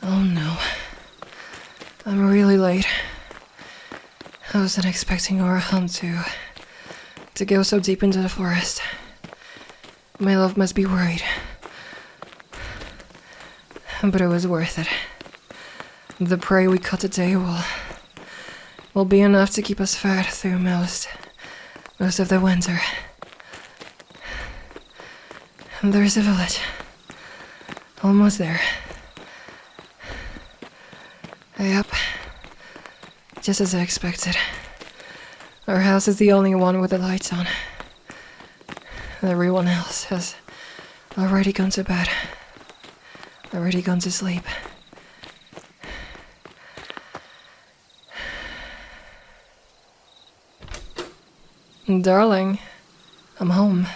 Oh no. I'm really late. I wasn't expecting our hunt to go so deep into the forest. My love must be worried. But it was worth it. The prey we caught today will be enough to keep us fed through most of the winter. And there's a village. Almost there. Yep. Just as I expected. Our house is the only one with the lights on. Everyone else has already gone to bed. Already gone to sleep. Darling, I'm home.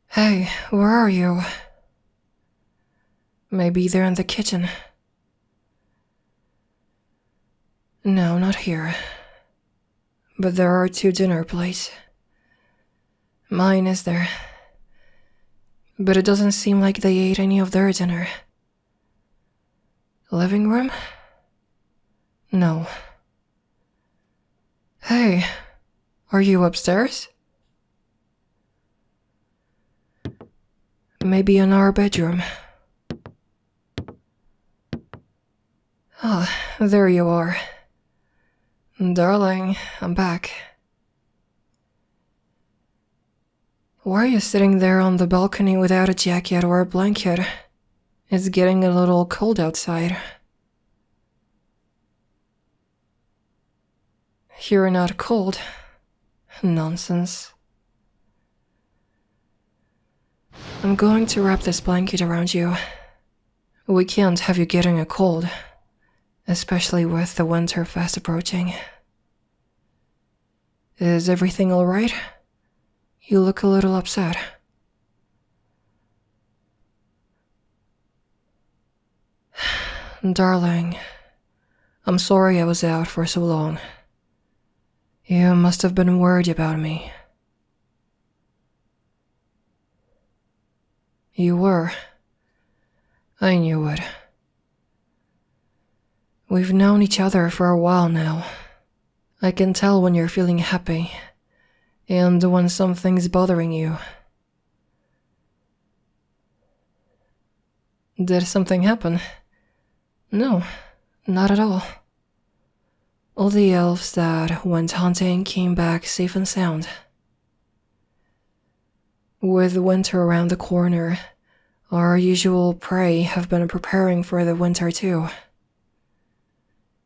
Hey, where are you? Maybe they're in the kitchen. No, not here. But there are 2 dinner plates. Mine is there. But it doesn't seem like they ate any of their dinner. Living room? No. Hey, are you upstairs? Maybe in our bedroom. Ah, there you are. Darling, I'm back. Why are you sitting there on the balcony without a jacket or a blanket? It's getting a little cold outside. You're not cold. Nonsense. I'm going to wrap this blanket around you. We can't have you getting a cold, especially with the winter fast approaching. Is everything alright? You look a little upset. Darling, I'm sorry I was out for so long. You must have been worried about me. You were. I knew it. We've known each other for a while now. I can tell when you're feeling happy, and when something's bothering you. Did something happen? No, not at all. All the elves that went hunting came back safe and sound. With winter around the corner, our usual prey have been preparing for the winter too.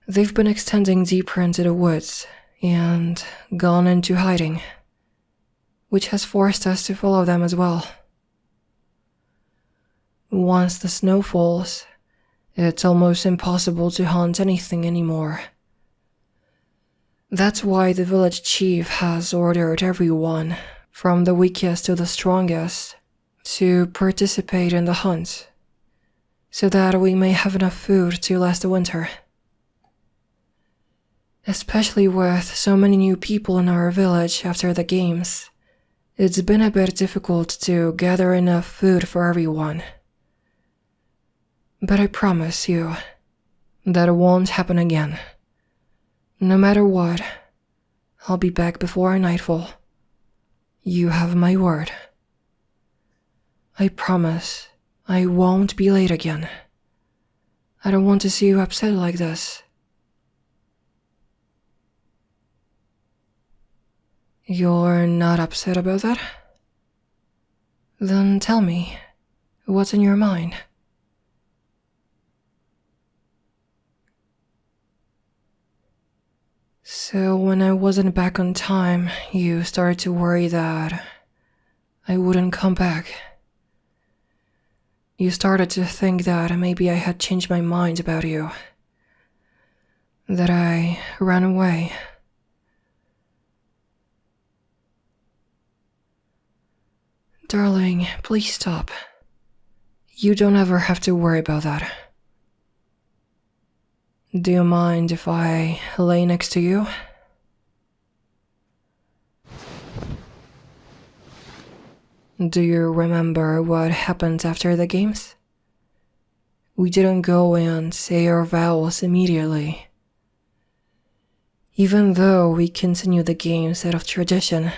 They've been extending deeper into the woods and gone into hiding, which has forced us to follow them as well. Once the snow falls, it's almost impossible to hunt anything anymore. That's why the village chief has ordered everyone, from the weakest to the strongest, to participate in the hunt, so that we may have enough food to last the winter. Especially with so many new people in our village after the games, it's been a bit difficult to gather enough food for everyone. But I promise you that it won't happen again. No matter what, I'll be back before nightfall. You have my word. I promise I won't be late again. I don't want to see you upset like this. You're not upset about that? Then tell me, what's in your mind? So when I wasn't back on time, you started to worry that I wouldn't come back. You started to think that maybe I had changed my mind about you. That I ran away. Darling, please stop. You don't ever have to worry about that. Do you mind if I lay next to you? Do you remember what happened after the games? we didn't go and say our vows immediately. Even though we continue the games out of tradition,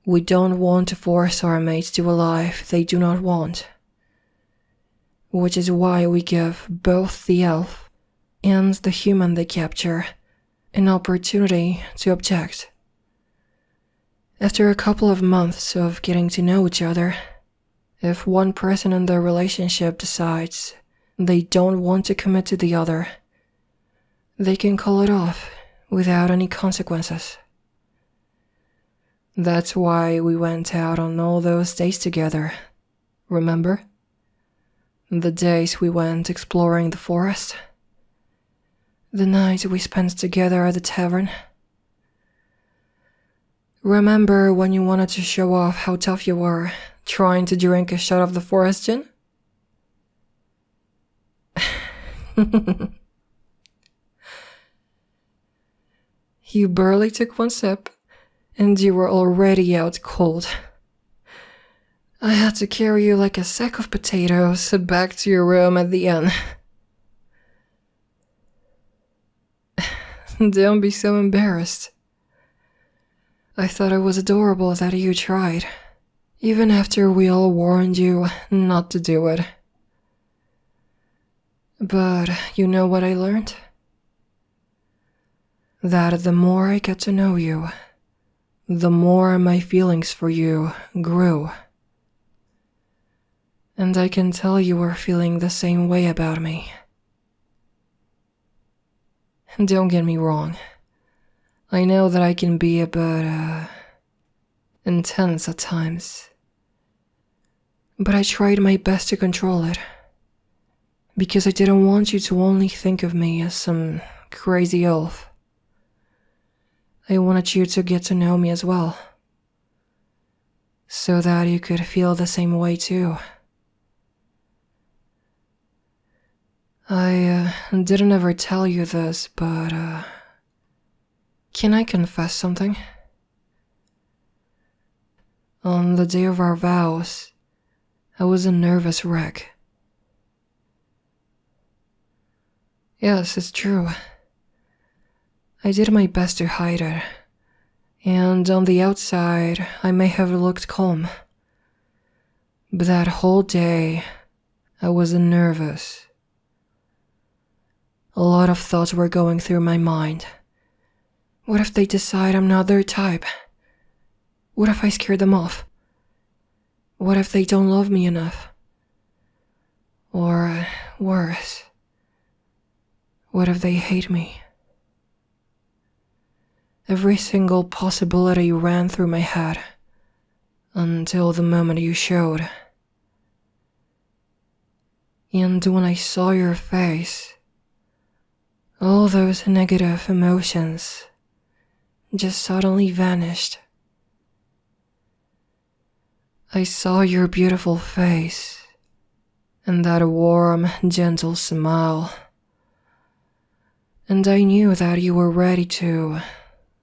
we don't want to force our mates to a life they do not want. Which is why we give both the elf and the human they capture an opportunity to object. After a couple of months of getting to know each other, if one person in the relationship decides they don't want to commit to the other, they can call it off without any consequences. That's why we went out on all those days together, remember? The days we went exploring the forest. The nights we spent together at the tavern. Remember when you wanted to show off how tough you were, trying to drink a shot of the forest gin? You barely took one sip, and you were already out cold. I had to carry you like a sack of potatoes back to your room at the inn. Don't be so embarrassed. I thought it was adorable that you tried, even after we all warned you not to do it. But you know what I learned? That the more I get to know you, the more my feelings for you grew. And I can tell you were feeling the same way about me. Don't get me wrong. I know that I can be a bit, intense at times. But I tried my best to control it. Because I didn't want you to only think of me as some crazy elf. I wanted you to get to know me as well. So that you could feel the same way too. I didn't ever tell you this, but can I confess something? On the day of our vows, I was a nervous wreck. Yes, it's true. I did my best to hide it, and on the outside, I may have looked calm. But that whole day, I was nervous. A lot of thoughts were going through my mind. What if they decide I'm not their type? What if I scare them off? What if they don't love me enough? Or worse, what if they hate me? Every single possibility ran through my head until the moment you showed. And when I saw your face, all those negative emotions just suddenly vanished. I saw your beautiful face and that warm, gentle smile, and I knew that you were ready to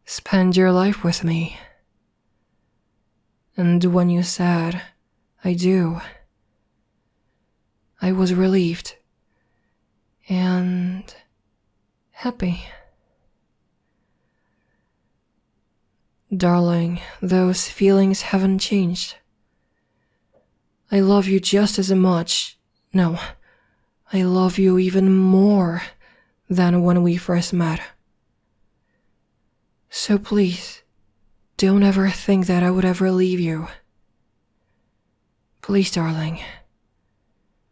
spend your life with me. And when you said, I do, I was relieved and happy. Darling, those feelings haven't changed. I love you just as much. No, I love you even more than when we first met. So please, don't ever think that I would ever leave you. Please, darling,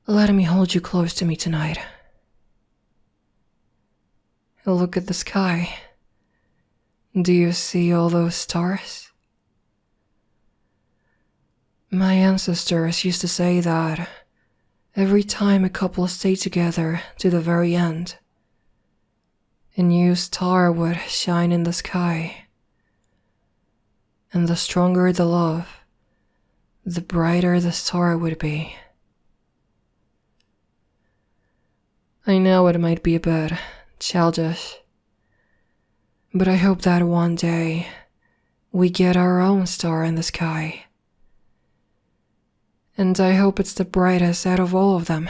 let me hold you close to me tonight. Look at the sky. Do you see all those stars? My ancestors used to say that every time a couple stayed together to the very end, a new star would shine in the sky. And the stronger the love, the brighter the star would be. I know it might be a bit childish, but I hope that one day we get our own star in the sky. And I hope it's the brightest out of all of them.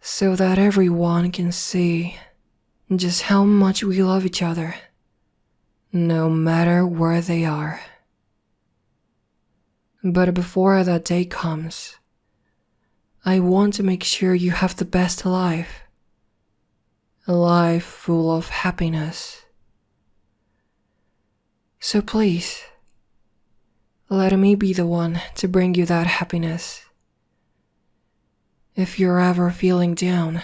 so that everyone can see just how much we love each other, no matter where they are. But before that day comes, I want to make sure you have the best life, a life full of happiness. So please, let me be the one to bring you that happiness. If you're ever feeling down,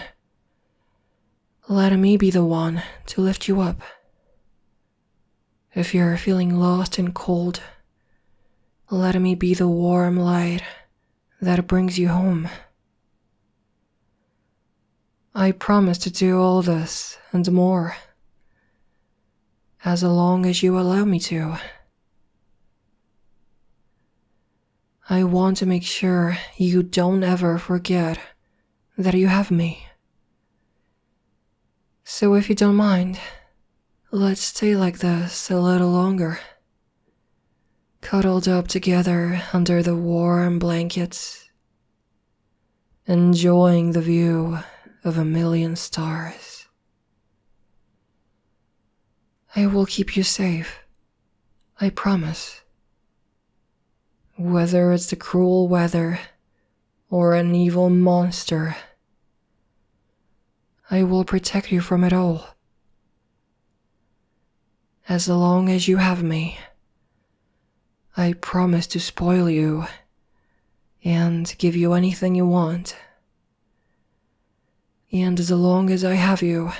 let me be the one to lift you up. If you're feeling lost and cold, let me be the warm light that brings you home. I promise to do all this and more, as long as you allow me to. I want to make sure you don't ever forget that you have me. So if you don't mind, let's stay like this a little longer, cuddled up together under the warm blankets, enjoying the view of a million stars. I will keep you safe, I promise. Whether it's the cruel weather or an evil monster, I will protect you from it all. As long as you have me, I promise to spoil you and give you anything you want. And as long as I have you,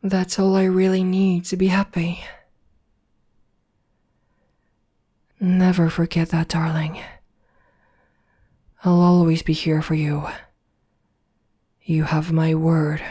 that's all I really need to be happy. Never forget that, darling. I'll always be here for you. You have my word.